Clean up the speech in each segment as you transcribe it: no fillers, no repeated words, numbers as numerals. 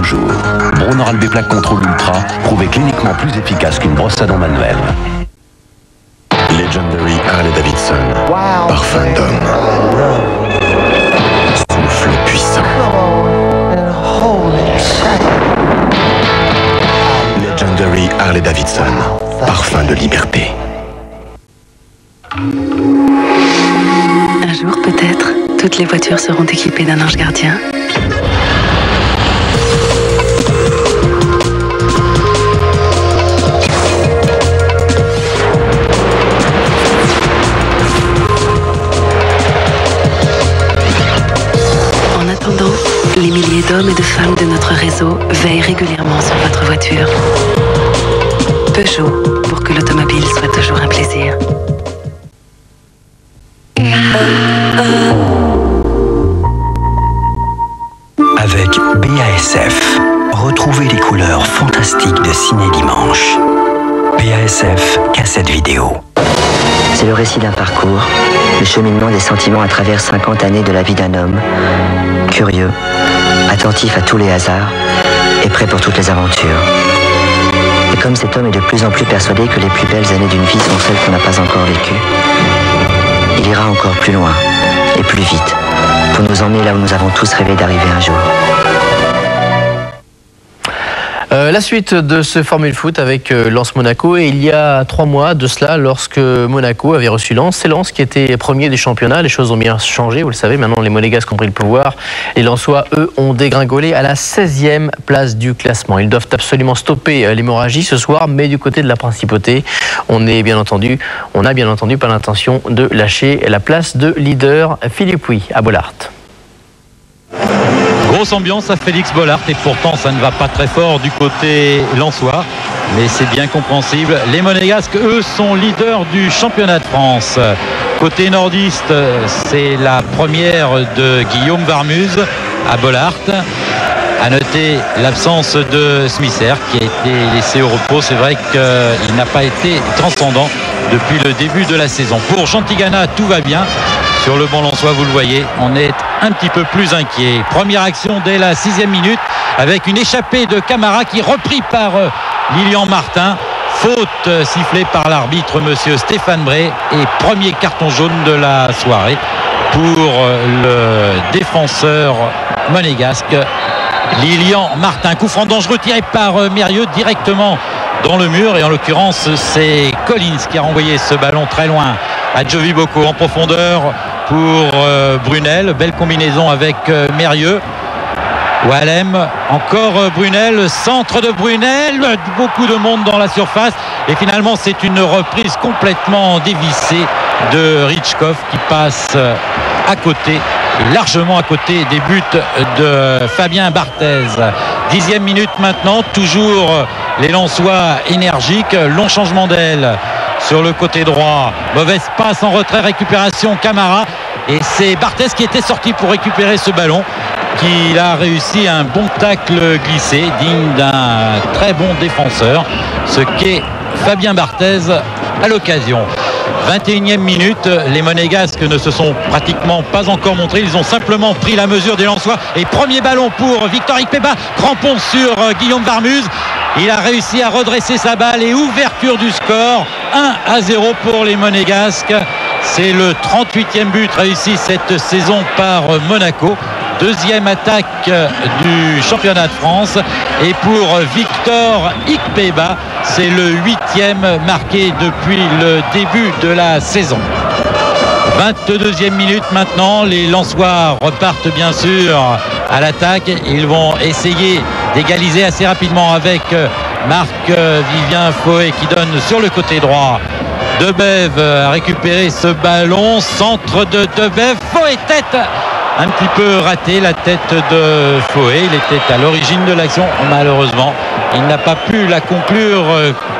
toujours. Bronoral des plaques Contrôle Ultra, prouvé cliniquement plus efficace qu'une brosse à dents manuelle. Legendary Harley-Davidson. Parfum d'homme. Souffle puissant. Legendary Harley-Davidson. Parfum de liberté. Un jour peut-être, toutes les voitures seront équipées d'un ange gardien. En attendant, les milliers d'hommes et de femmes de notre réseau veillent régulièrement sur votre voiture. Peugeot, pour que l'automobile soit toujours un plaisir. Avec BASF, retrouvez les couleurs fantastiques de Ciné Dimanche. BASF, cassette vidéo. C'est le récit d'un parcours, le cheminement des sentiments à travers 50 années de la vie d'un homme, curieux, attentif à tous les hasards et prêt pour toutes les aventures. Et comme cet homme est de plus en plus persuadé que les plus belles années d'une vie sont celles qu'on n'a pas encore vécues, il ira encore plus loin et plus vite pour nous emmener là où nous avons tous rêvé d'arriver un jour. La suite de ce Formule Foot avec Lens Monaco, et il y a 3 mois de cela, lorsque Monaco avait reçu Lens, c'est Lens qui était premier du championnat. Les choses ont bien changé, vous le savez, maintenant les Monégasques ont pris le pouvoir. Les Lensois, eux, ont dégringolé à la 16e place du classement. Ils doivent absolument stopper l'hémorragie ce soir, mais du côté de la principauté, on n'a bien entendu pas l'intention de lâcher la place de leader Philippe Huy à Bollaert. Grosse ambiance à Félix Bollaert, et pourtant ça ne va pas très fort du côté lensois, mais c'est bien compréhensible. Les Monégasques, eux, sont leaders du championnat de France. Côté nordiste, c'est la première de Guillaume Varmuz à Bollaert. À noter l'absence de Smisser qui a été laissé au repos. C'est vrai qu'il n'a pas été transcendant depuis le début de la saison. Pour Chantigana, tout va bien. Sur le banc lensois, vous le voyez, on est un petit peu plus inquiet. Première action dès la 6e minute avec une échappée de Camara qui est repris par Lilian Martin. Faute sifflée par l'arbitre monsieur Stéphane Bray, et premier carton jaune de la soirée pour le défenseur monégasque Lilian Martin. Coup franc dangereux tiré par Mérieux directement dans le mur, et en l'occurrence c'est Collins qui a renvoyé ce ballon très loin à Jovi Boko en profondeur pour Brunel. Belle combinaison avec Mérieux. Wallem, encore Brunel, centre de Brunel, beaucoup de monde dans la surface, et finalement c'est une reprise complètement dévissée de Richkov qui passe à côté, largement à côté des buts de Fabien Barthez. 10e minute maintenant, toujours les Lensois énergiques. Long changement d'aile sur le côté droit, mauvaise passe en retrait, récupération Camara, et c'est Barthez qui était sorti pour récupérer ce ballon, qu'il a réussi un bon tacle glissé digne d'un très bon défenseur, ce qu'est Fabien Barthez à l'occasion. 21e minute, les Monégasques ne se sont pratiquement pas encore montrés, ils ont simplement pris la mesure des Lensois, et premier ballon pour Victor Ikpeba, crampon sur Guillaume Varmuz. Il a réussi à redresser sa balle et ouverture du score, 1-0 pour les Monégasques. C'est le 38e but réussi cette saison par Monaco. Deuxième attaque du championnat de France, et pour Victor Ikpeba, c'est le 8e marqué depuis le début de la saison. 22e minute maintenant, les Lensois repartent bien sûr à l'attaque. Ils vont essayer d'égaliser assez rapidement avec Marc-Vivien Foé qui donne sur le côté droit. Debev a récupéré ce ballon, centre de Debev, Foé tête, un petit peu raté la tête de Foé, il était à l'origine de l'action, malheureusement il n'a pas pu la conclure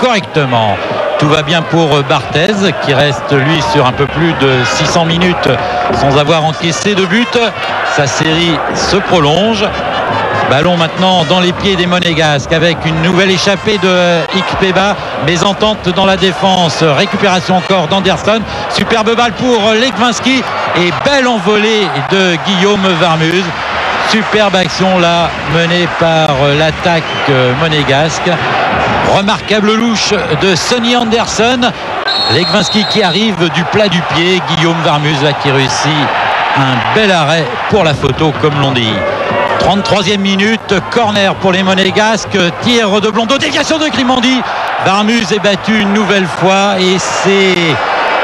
correctement. Tout va bien pour Barthez qui reste lui sur un peu plus de 600 minutes sans avoir encaissé de but. Sa série se prolonge. Ballon maintenant dans les pieds des Monégasques avec une nouvelle échappée de Ikpeba. Mésentente dans la défense. Récupération encore d'Anderson. Superbe balle pour Legwinski et belle envolée de Guillaume Varmuz. superbe action là menée par l'attaque monégasque. Remarquable louche de Sonny Anderson. Legwinski qui arrive du plat du pied. Guillaume Varmus là qui réussit un bel arrêt pour la photo comme l'on dit. 33e minute, corner pour les Monégasques, tir de Blondeau, déviation de Grimandi. Varmus est battu une nouvelle fois et c'est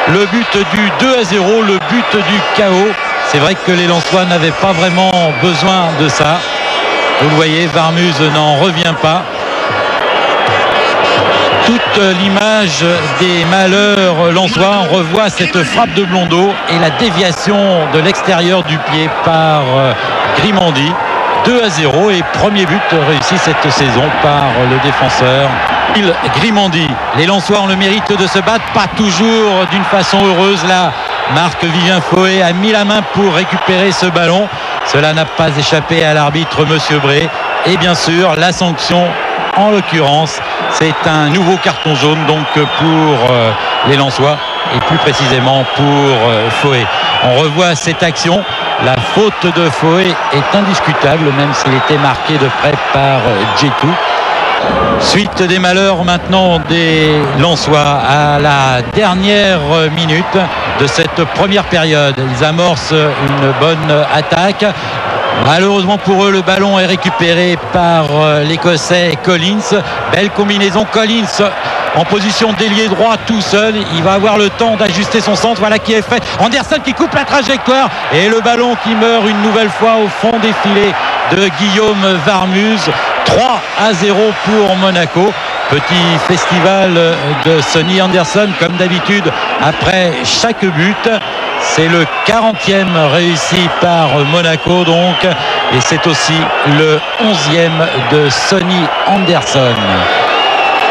le but du 2-0, le but du chaos. C'est vrai que les Lensois n'avaient pas vraiment besoin de ça. Vous le voyez, Varmus n'en revient pas. Toute l'image des malheurs lensois, on revoit cette frappe de Blondeau et la déviation de l'extérieur du pied par Grimandi. 2-0 et premier but réussi cette saison par le défenseur Grimandi. Les Lensois ont le mérite de se battre, pas toujours d'une façon heureuse. Là, Marc Vivien Foé a mis la main pour récupérer ce ballon. Cela n'a pas échappé à l'arbitre Monsieur Bré. Et bien sûr, la sanction, en l'occurrence, c'est un nouveau carton jaune donc pour les Lensois et plus précisément pour Foé. On revoit cette action. La faute de Foé est indiscutable, même s'il était marqué de près par Djetou. Suite des malheurs maintenant des Lensois à la dernière minute de cette première période. Ils amorcent une bonne attaque. Malheureusement pour eux, le ballon est récupéré par l'Écossais Collins. Belle combinaison, Collins en position d'ailier droit tout seul. Il va avoir le temps d'ajuster son centre. Voilà qui est fait. Anderson qui coupe la trajectoire et le ballon qui meurt une nouvelle fois au fond des filets de Guillaume Varmus. 3-0 pour Monaco. Petit festival de Sonny Anderson comme d'habitude après chaque but. C'est le 40e réussi par Monaco donc et c'est aussi le 11e de Sonny Anderson.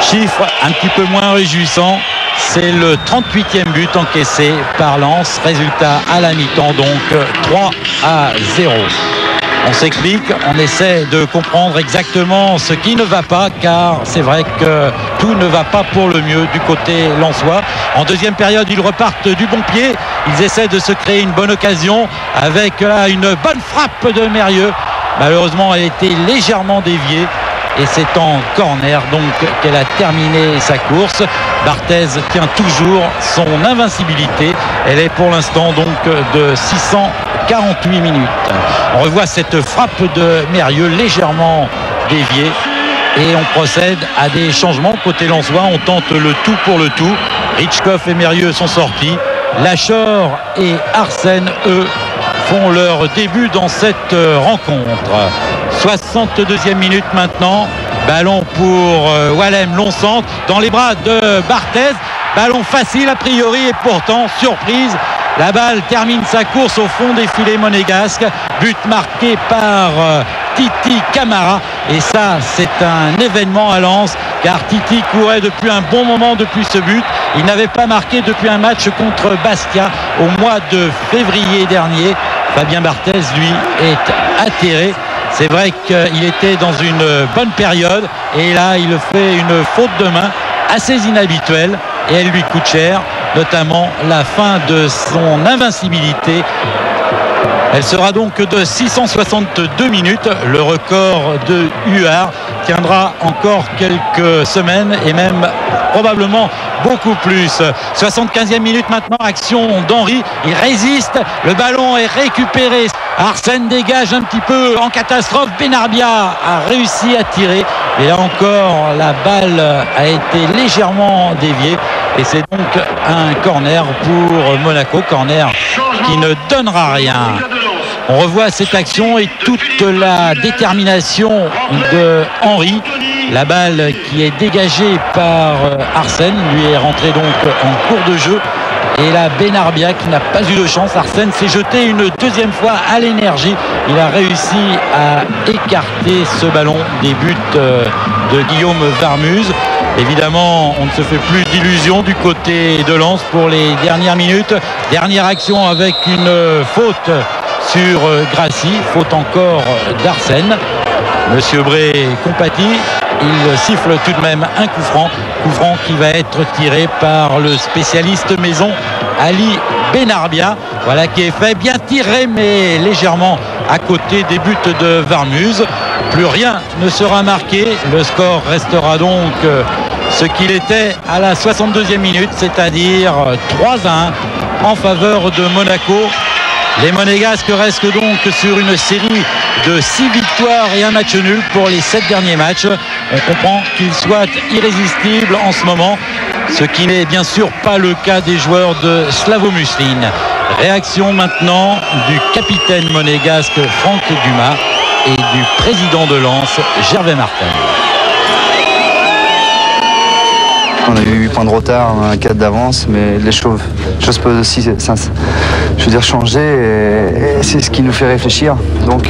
Chiffre un petit peu moins réjouissant, c'est le 38e but encaissé par Lens. Résultat à la mi-temps donc 3-0. On s'explique, on essaie de comprendre exactement ce qui ne va pas car c'est vrai que tout ne va pas pour le mieux du côté lensois. En deuxième période, ils repartent du bon pied. Ils essaient de se créer une bonne occasion avec là une bonne frappe de Mérieux. Malheureusement, elle était légèrement déviée. Et c'est en corner donc qu'elle a terminé sa course. Barthez tient toujours son invincibilité. Elle est pour l'instant donc de 648 minutes. On revoit cette frappe de Mérieux légèrement déviée. Et on procède à des changements côté lensois. On tente le tout pour le tout. Ritchkoff et Mérieux sont sortis. Lachor et Arsène, eux, font leur début dans cette rencontre. 62e minute maintenant. Ballon pour Wallem, long centre dans les bras de Barthez. Ballon facile a priori et pourtant surprise. La balle termine sa course au fond des filets monégasques. But marqué par Titi Camara. Et ça, c'est un événement à Lens car Titi courait depuis un bon moment depuis ce but. Il n'avait pas marqué depuis un match contre Bastia au mois de février dernier. Fabien Barthez, lui, est atterré. C'est vrai qu'il était dans une bonne période et là, il fait une faute de main assez inhabituelle et elle lui coûte cher, notamment la fin de son invincibilité. Elle sera donc de 662 minutes. Le record de Huard tiendra encore quelques semaines et même probablement beaucoup plus. 75e minute maintenant, action d'Henry. Il résiste, le ballon est récupéré. Arsène dégage un petit peu en catastrophe. Benarbia a réussi à tirer. Et là encore, la balle a été légèrement déviée. Et c'est donc un corner pour Monaco. Corner qui ne donnera rien. On revoit cette action et toute la détermination de Henry. La balle qui est dégagée par Arsène lui est rentrée donc en cours de jeu. Et là, Benarbia qui n'a pas eu de chance. Arsène s'est jeté une deuxième fois à l'énergie. Il a réussi à écarter ce ballon des buts de Guillaume Varmus. Évidemment, on ne se fait plus d'illusions du côté de Lens pour les dernières minutes. Dernière action avec une faute sur Grassi. Faute encore d'Arsène. Monsieur Bré compatit il siffle tout de même un coup franc qui va être tiré par le spécialiste maison Ali Benarbia, voilà, qui est fait, bien tiré mais légèrement à côté des buts de Varmuz. Plus rien ne sera marqué, le score restera donc ce qu'il était à la 62e minute, c'est-à-dire 3-1 en faveur de Monaco. Les Monégasques restent donc sur une série de 6 victoires et un match nul pour les 7 derniers matchs. On comprend qu'ils soient irrésistibles en ce moment, ce qui n'est bien sûr pas le cas des joueurs de Slavo Muslin. Réaction maintenant du capitaine monégasque Franck Dumas et du président de Lens, Gervais Martel. On a eu 8 points de retard, on a 4 d'avance, mais les choses peuvent aussi changer et c'est ce qui nous fait réfléchir. Donc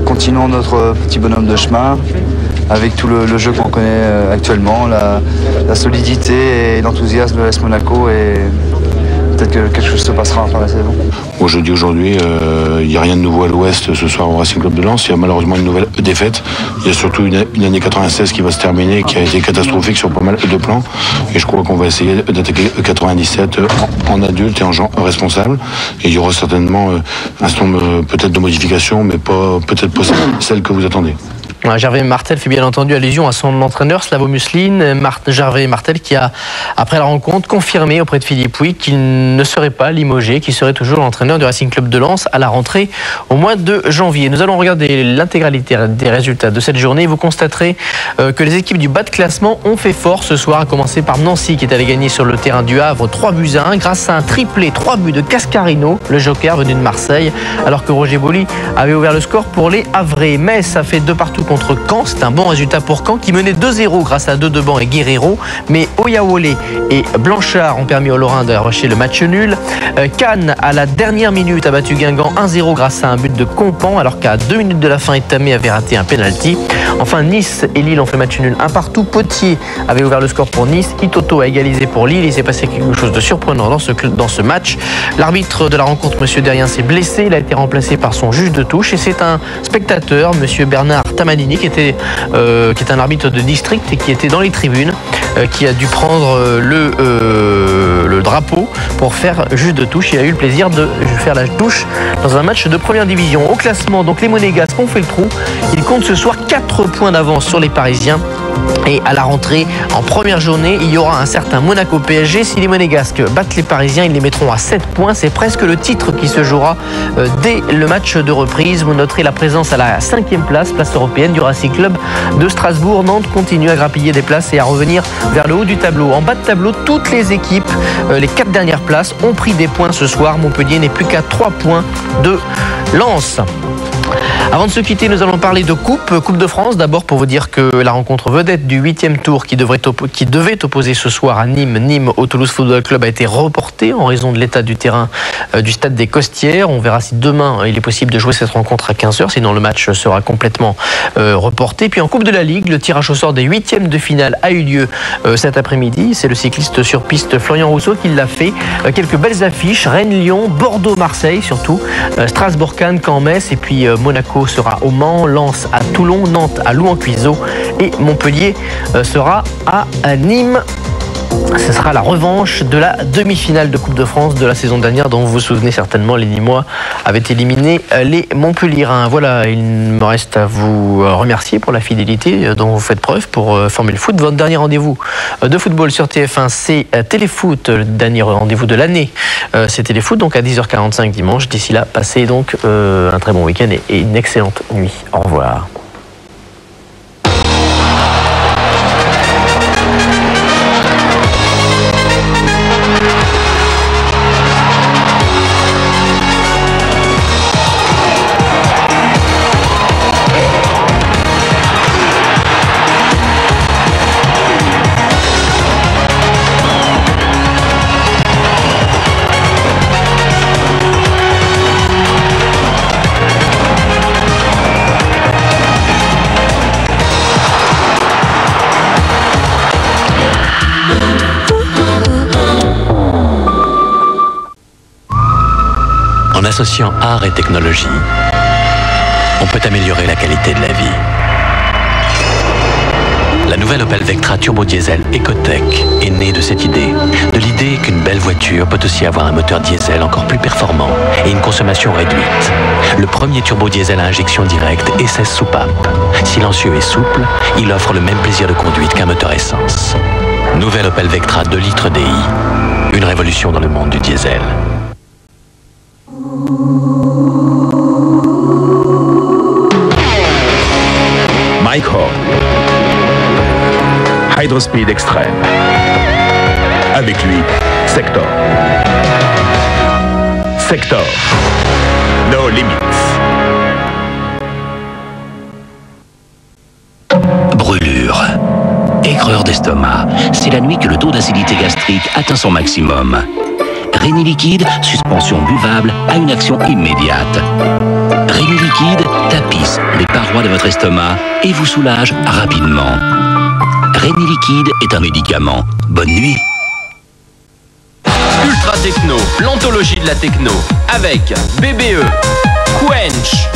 continuons notre petit bonhomme de chemin avec tout le jeu qu'on connaît actuellement, la solidité et l'enthousiasme de l'AS Monaco, et peut-être que quelque chose se passera en fin de saison. Aujourd'hui, il n'y a rien de nouveau à l'Ouest ce soir au Racing Club de Lens. Il y a malheureusement une nouvelle défaite. Il y a surtout une année 96 qui va se terminer, qui a été catastrophique sur pas mal de plans. Et je crois qu'on va essayer d'attaquer 97 en adulte et en gens responsables. Et il y aura certainement un certain nombre peut-être de modifications, mais peut-être pas celles que vous attendez. Gervais Martel fait bien entendu allusion à son entraîneur Slavo Muslin. Gervais Martel qui a, après la rencontre, confirmé auprès de Philippe Pouy qu'il ne serait pas limogé, qu'il serait toujours l'entraîneur du Racing Club de Lens à la rentrée au mois de janvier. Nous allons regarder l'intégralité des résultats de cette journée. Vous constaterez que les équipes du bas de classement ont fait fort ce soir, à commencer par Nancy qui est allé gagner sur le terrain du Havre 3-1 grâce à un triplé, 3 buts de Cascarino, le joker venu de Marseille, alors que Roger Boli avait ouvert le score pour les Havrais. Metz a fait 2-2 contre Caen, c'est un bon résultat pour Caen qui menait 2-0 grâce à Dedeban et Guerrero, mais Oyawole et Blanchard ont permis aux Lorrains d'arracher le match nul. Cannes à la dernière minute a battu Guingamp 1-0 grâce à un but de Compan, alors qu'à 2 minutes de la fin Etamé avait raté un penalty. Enfin, Nice et Lille ont fait match nul 1-1. Potier avait ouvert le score pour Nice, Itoto a égalisé pour Lille. Il s'est passé quelque chose de surprenant dans ce match. L'arbitre de la rencontre, M. Derrien, s'est blessé, il a été remplacé par son juge de touche et c'est un spectateur, M. Bernard Tamanini, qui est un arbitre de district et qui était dans les tribunes, qui a dû prendre le drapeau pour faire juge de touche. Il a eu le plaisir de faire la touche dans un match de première division. Au classement, donc les Monégasques ont fait le trou. Ils comptent ce soir 4 points d'avance sur les Parisiens. Et à la rentrée, en première journée, il y aura un certain Monaco PSG. Si les Monégasques battent les Parisiens, ils les mettront à 7 points. C'est presque le titre qui se jouera dès le match de reprise. Vous noterez la présence à la 5e place européenne du Racing Club de Strasbourg. Nantes continue à grappiller des places et à revenir vers le haut du tableau. En bas de tableau, toutes les équipes, les 4 dernières places, ont pris des points ce soir. Montpellier n'est plus qu'à 3 points de Lens. Avant de se quitter, nous allons parler de Coupe de France. D'abord pour vous dire que la rencontre vedette du 8e tour qui devait opposer ce soir à Nîmes au Toulouse Football Club a été reportée en raison de l'état du terrain du stade des Costières. On verra si demain il est possible de jouer cette rencontre à 15h, sinon le match sera complètement reporté. Puis en Coupe de la Ligue, le tirage au sort des 8e de finale a eu lieu cet après-midi. C'est le cycliste sur piste Florian Rousseau qui l'a fait. Quelques belles affiches, Rennes-Lyon, Bordeaux-Marseille surtout, Strasbourg-Cannes, Caen-Metz, et puis Monaco sera au Mans, Lens à Toulon, Nantes à Louan-Cuiseaux et Montpellier sera à Nîmes. Ce sera la revanche de la demi-finale de Coupe de France de la saison dernière, dont vous vous souvenez certainement, les Nîmois avaient éliminé les Montpelliérains. Voilà, il me reste à vous remercier pour la fidélité dont vous faites preuve pour Formule Foot. Votre dernier rendez-vous de football sur TF1, c'est Téléfoot. Le dernier rendez-vous de l'année, c'est Téléfoot, donc à 10h45 dimanche. D'ici là, passez donc un très bon week-end et une excellente nuit. Au revoir. En associant art et technologie, on peut améliorer la qualité de la vie. La nouvelle Opel Vectra Turbo Diesel Ecotec est née de cette idée. De l'idée qu'une belle voiture peut aussi avoir un moteur diesel encore plus performant et une consommation réduite. Le premier turbo diesel à injection directe et 16 soupapes. Silencieux et souple, il offre le même plaisir de conduite qu'un moteur essence. Nouvelle Opel Vectra 2 litres DI. Une révolution dans le monde du diesel. Mike Horn. Hydrospeed Extreme. Avec lui, Sector. Sector. No limits. Brûlure. Aigreur d'estomac. C'est la nuit que le taux d'acidité gastrique atteint son maximum. Réni Liquide, suspension buvable, a une action immédiate. Réni Liquide tapisse les parois de votre estomac et vous soulage rapidement. Réni Liquide est un médicament. Bonne nuit. Ultra Techno, l'anthologie de la techno, avec BBE, Quench.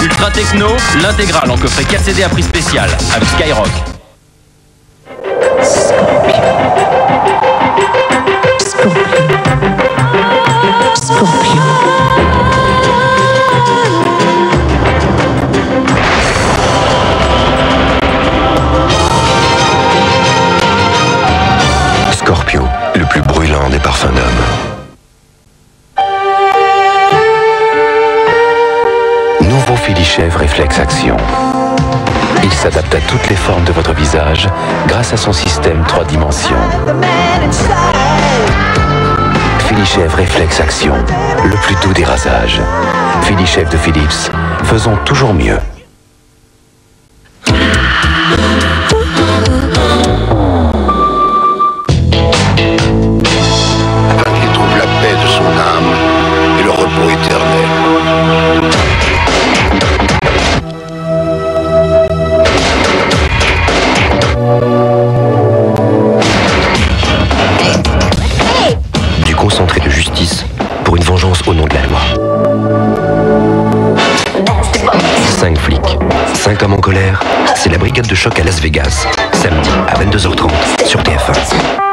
Ultra Techno, l'intégrale en coffret 4 CD à prix spécial, avec Skyrock. Scorpion. Scorpio, le plus brûlant des parfums d'homme. Nouveau Philly-Shave Reflex Action. Il s'adapte à toutes les formes de votre visage grâce à son système 3 dimensions. Philly-Shave Reflex Action, le plus doux des rasages. Philly-Shave de Philips, faisons toujours mieux. Afin qu'il trouve la paix de son âme et le repos éternel. Du concentré de justice pour une vengeance au nom de la loi. 5 flics, 5 hommes en colère, c'est la brigade de choc à Las Vegas, samedi à 22h30 sur TF1.